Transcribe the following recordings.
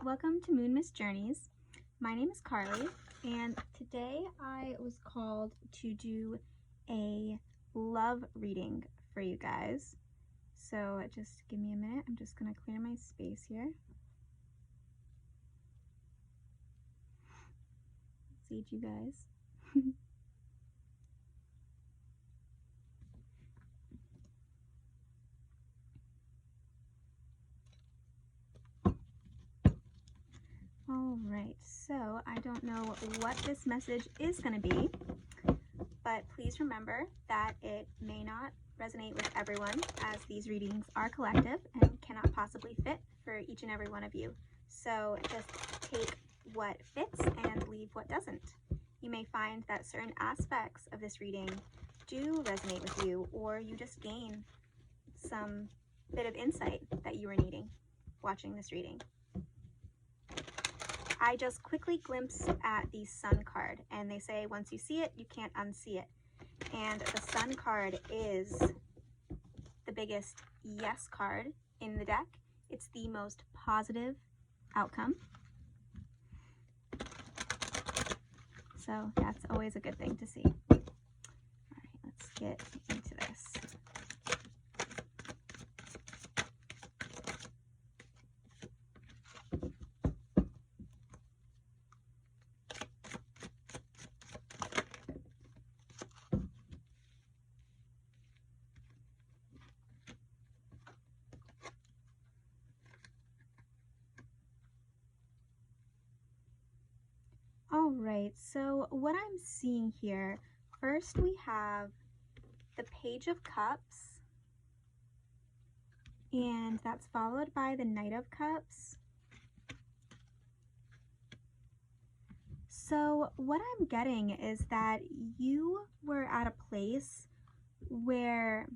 welcome to MoonMistJourneys. My name is Carly, and today I was called to do a love reading for you guys. So just give me a minute. I'm just going to clear my space here. See you guys. Alright, so I don't know what this message is going to be, but please remember that it may not resonate with everyone, as these readings are collective and cannot possibly fit for each and every one of you. So just take what fits and leave what doesn't. You may find that certain aspects of this reading do resonate with you, or you just gain some bit of insight that you were needing watching this reading. I just quickly glimpsed at the Sun card, and they say once you see it, you can't unsee it. And the Sun card is the biggest yes card in the deck. It's the most positive outcome. So that's always a good thing to see. All right, let's get into this. All right, so what I'm seeing here, first we have the Page of Cups, and that's followed by the Knight of Cups. So what I'm getting is that you were at a place where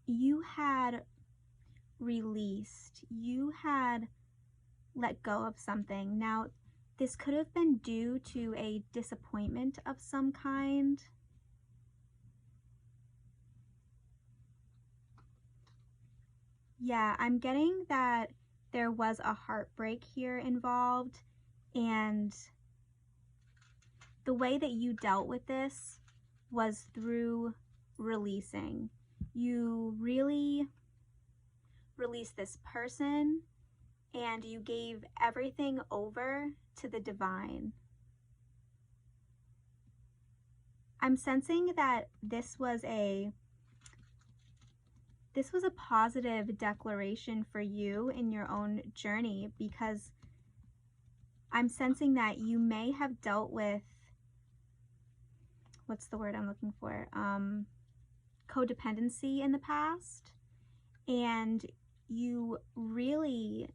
you had released, you had let go of something. Now, this could have been due to a disappointment of some kind. Yeah, I'm getting that there was a heartbreak here involved, and the way that you dealt with this was through releasing. You really released this person, and you gave everything over to the divine. I'm sensing that this was a positive declaration for you in your own journey, because I'm sensing that you may have dealt with, what's the word I'm looking for? Codependency in the past, and you really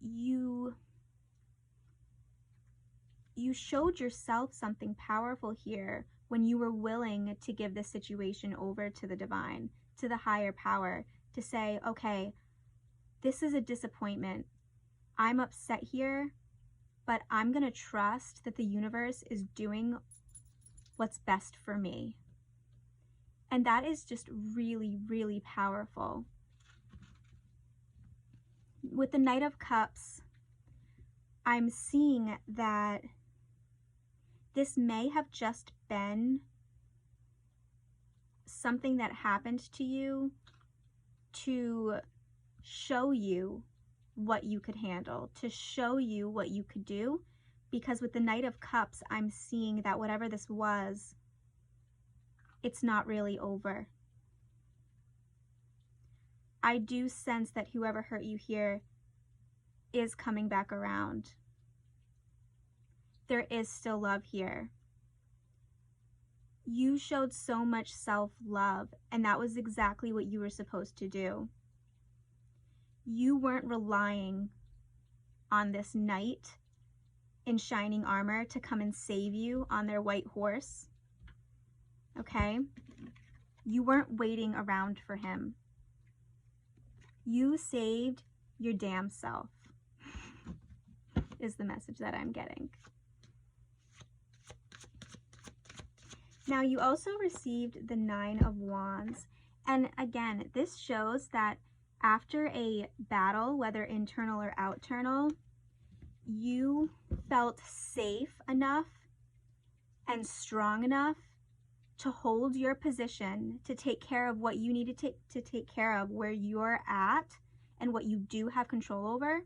you showed yourself something powerful here when you were willing to give this situation over to the divine, to the higher power, to say, okay, this is a disappointment. I'm upset here, but I'm going to trust that the universe is doing what's best for me. And that is just really, really powerful. With the Knight of Cups, I'm seeing that this may have just been something that happened to you to show you what you could handle, to show you what you could do. Because with the Knight of Cups, I'm seeing that whatever this was, it's not really over. I do sense that whoever hurt you here is coming back around. There is still love here. You showed so much self-love, and that was exactly what you were supposed to do. You weren't relying on this knight in shining armor to come and save you on their white horse. Okay? You weren't waiting around for him. You saved your damn self, is the message that I'm getting. Now, you also received the Nine of Wands. And again, this shows that After a battle, whether internal or external, you felt safe enough and strong enough to hold your position, to take care of what you needed to take care of where you're at and what you do have control over,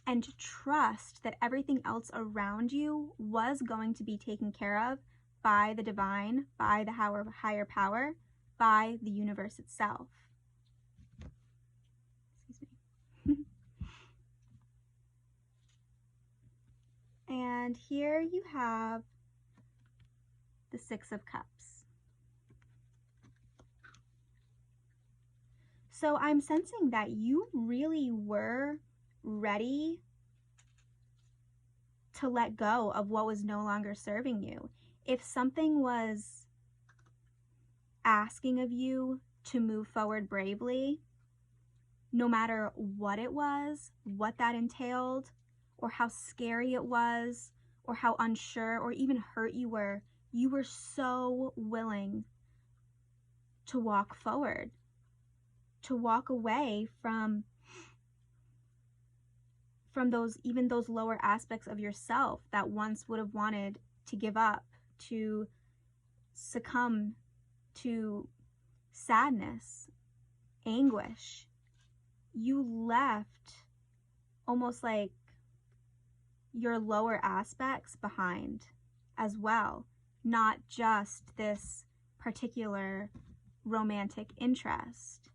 and to trust that everything else around you was going to be taken care of by the divine, by the higher power, by the universe itself. Excuse me. And here you have the Six of Cups. So I'm sensing that you really were ready to let go of what was no longer serving you. If something was asking of you to move forward bravely, no matter what it was, what that entailed, or how scary it was, or how unsure or even hurt you were so willing to walk forward, to walk away from those, even those lower aspects of yourself that once would have wanted to give up, to succumb to sadness, anguish. You left almost like your lower aspects behind as well, not just this particular romantic interest.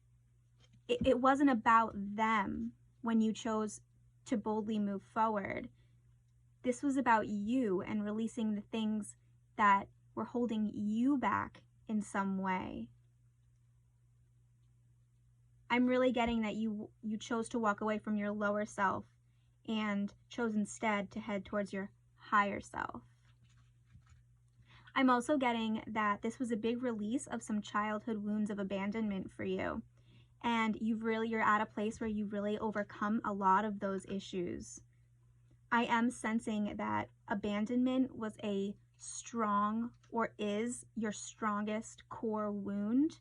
It wasn't about them when you chose to boldly move forward. This was about you and releasing the things that were holding you back in some way. I'm really getting that you chose to walk away from your lower self and chose instead to head towards your higher self. I'm also getting that this was a big release of some childhood wounds of abandonment for you. And you're at a place where you've really overcome a lot of those issues. I am sensing that abandonment was a strong, or is your strongest core wound,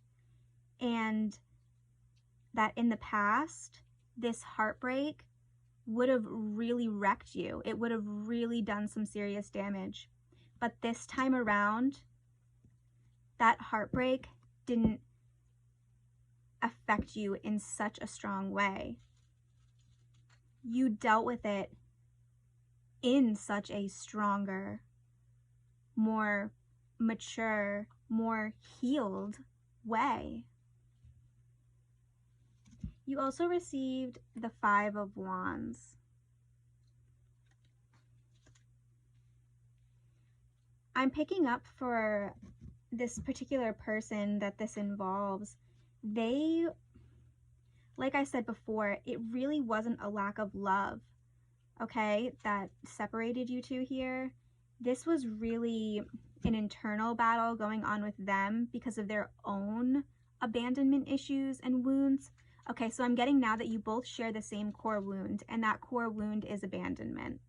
and that in the past, this heartbreak would have really wrecked you. It would have really done some serious damage. But this time around, that heartbreak didn't affect you in such a strong way. You dealt with it in such a stronger, more mature, more healed way. You also received the Five of Wands. I'm picking up for this particular person that this involves, they, like I said before, it really wasn't a lack of love, okay, that separated you two here. This was really an internal battle going on with them because of their own abandonment issues and wounds. Okay, so I'm getting now that you both share the same core wound, and that core wound is abandonment.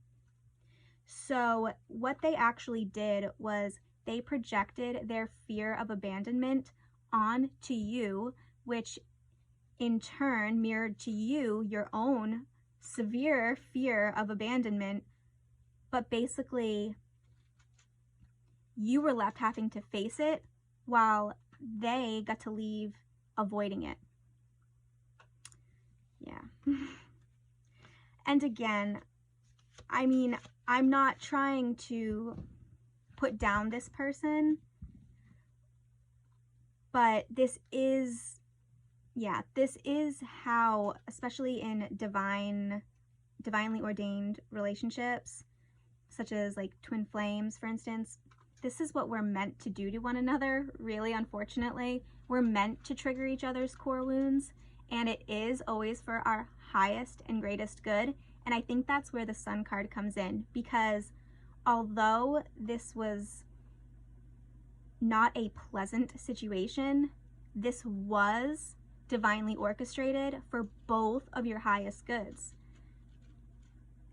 So what they actually did was they projected their fear of abandonment onto you, which in turn mirrored to you your own severe fear of abandonment. But basically, you were left having to face it while they got to leave avoiding it. Yeah. And again, I mean, I'm not trying to put down this person, but this is how, especially in divinely ordained relationships, such as like twin flames, for instance, this is what we're meant to do to one another, really, unfortunately. We're meant to trigger each other's core wounds, and it is always for our highest and greatest good. And I think that's where the Sun card comes in, because although this was not a pleasant situation, this was divinely orchestrated for both of your highest goods.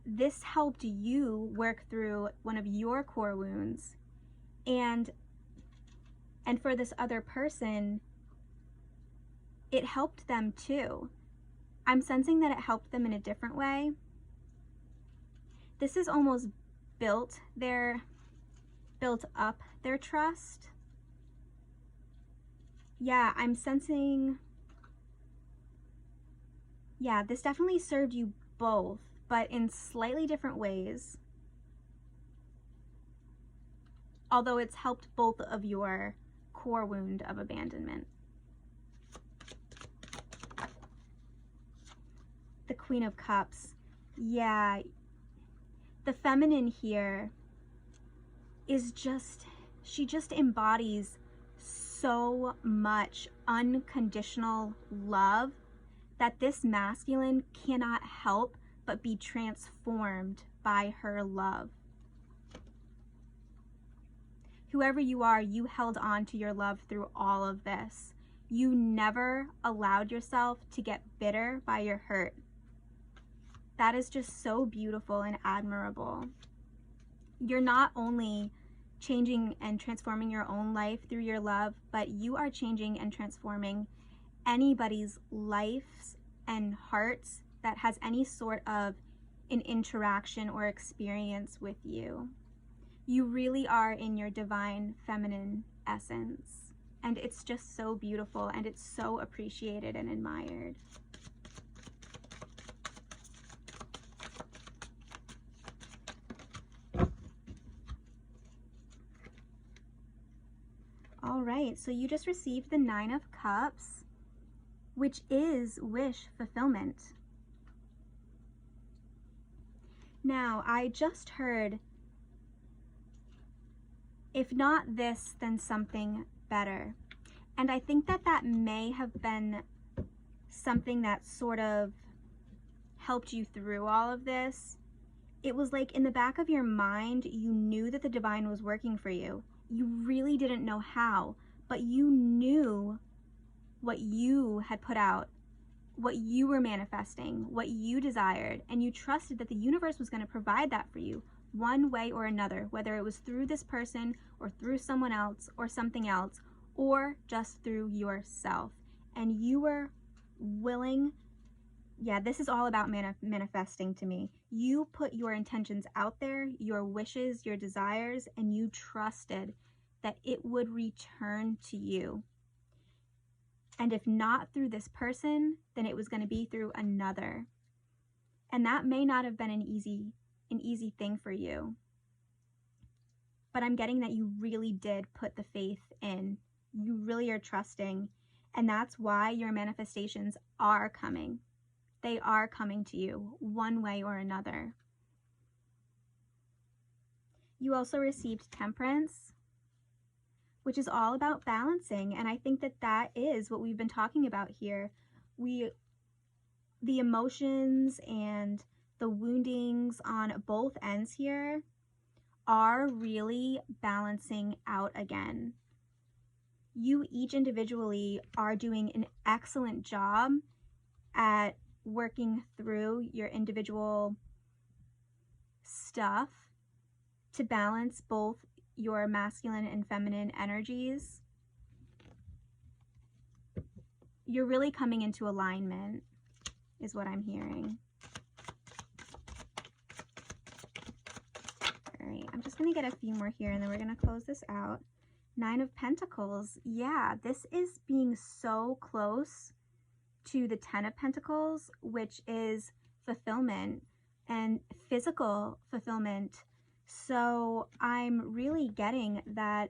This helped you work through one of your core wounds, and for this other person, it helped them too. I'm sensing that it helped them in a different way. This is almost built up their trust. Yeah, I'm sensing, yeah, this definitely served you both, but in slightly different ways. Although it's helped both of your core wound of abandonment. The Queen of Cups. Yeah, the feminine here is just, she just embodies so much unconditional love that this masculine cannot help but be transformed by her love. Whoever you are, you held on to your love through all of this. You never allowed yourself to get bitter by your hurt. That is just so beautiful and admirable. You're not only changing and transforming your own life through your love, but you are changing and transforming anybody's lives and hearts that has any sort of an interaction or experience with you. You really are in your divine feminine essence, and it's just so beautiful, and it's so appreciated and admired. All right, so you just received the 9 of Cups, which is wish fulfillment. Now, I just heard, if not this, then something better. And I think that that may have been something that sort of helped you through all of this. It was like in the back of your mind, you knew that the divine was working for you. You really didn't know how, but you knew what you had put out, what you were manifesting, what you desired, and you trusted that the universe was going to provide that for you one way or another, whether it was through this person or through someone else or something else, or just through yourself. And you were willing, yeah, this is all about manifesting to me. You put your intentions out there, your wishes, your desires, and you trusted that it would return to you. And if not through this person, then it was going to be through another. And that may not have been an easy thing for you. But I'm getting that you really did put the faith in. You really are trusting. And that's why your manifestations are coming. They are coming to you one way or another. You also received Temperance, which is all about balancing. And I think that that is what we've been talking about here. The emotions and the woundings on both ends here are really balancing out again. You each individually are doing an excellent job at working through your individual stuff to balance both your masculine and feminine energies. You're really coming into alignment, is what I'm hearing. All right, I'm just going to get a few more here and then we're going to close this out. 9 of Pentacles. Yeah, this is being so close to the 10 of Pentacles, which is fulfillment and physical fulfillment. So I'm really getting that,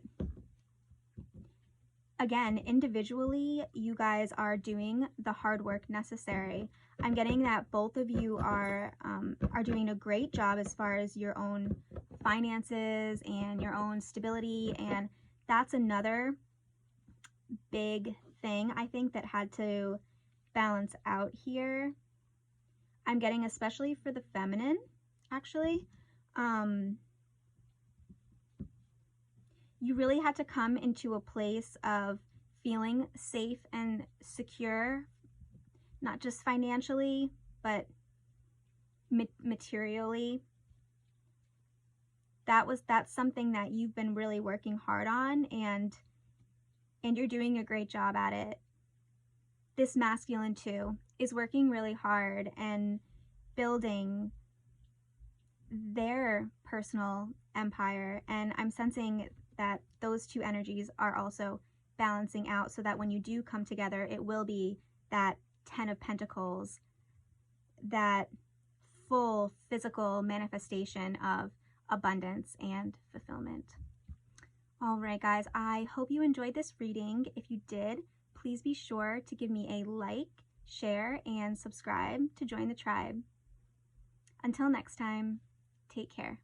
again, individually, you guys are doing the hard work necessary. I'm getting that both of you are doing a great job as far as your own finances and your own stability, and that's another big thing I think that had to balance out here. I'm getting, especially for the feminine, actually, you really had to come into a place of feeling safe and secure, not just financially, but materially. That's something that you've been really working hard on, and you're doing a great job at it. This masculine too. is working really hard and building their personal empire, and I'm sensing that those two energies are also balancing out, so that when you do come together, it will be that 10 of Pentacles, that full physical manifestation of abundance and fulfillment. All right, guys, I hope you enjoyed this reading. If you did, please be sure to give me a like, share, and subscribe to join the tribe. Until next time, take care.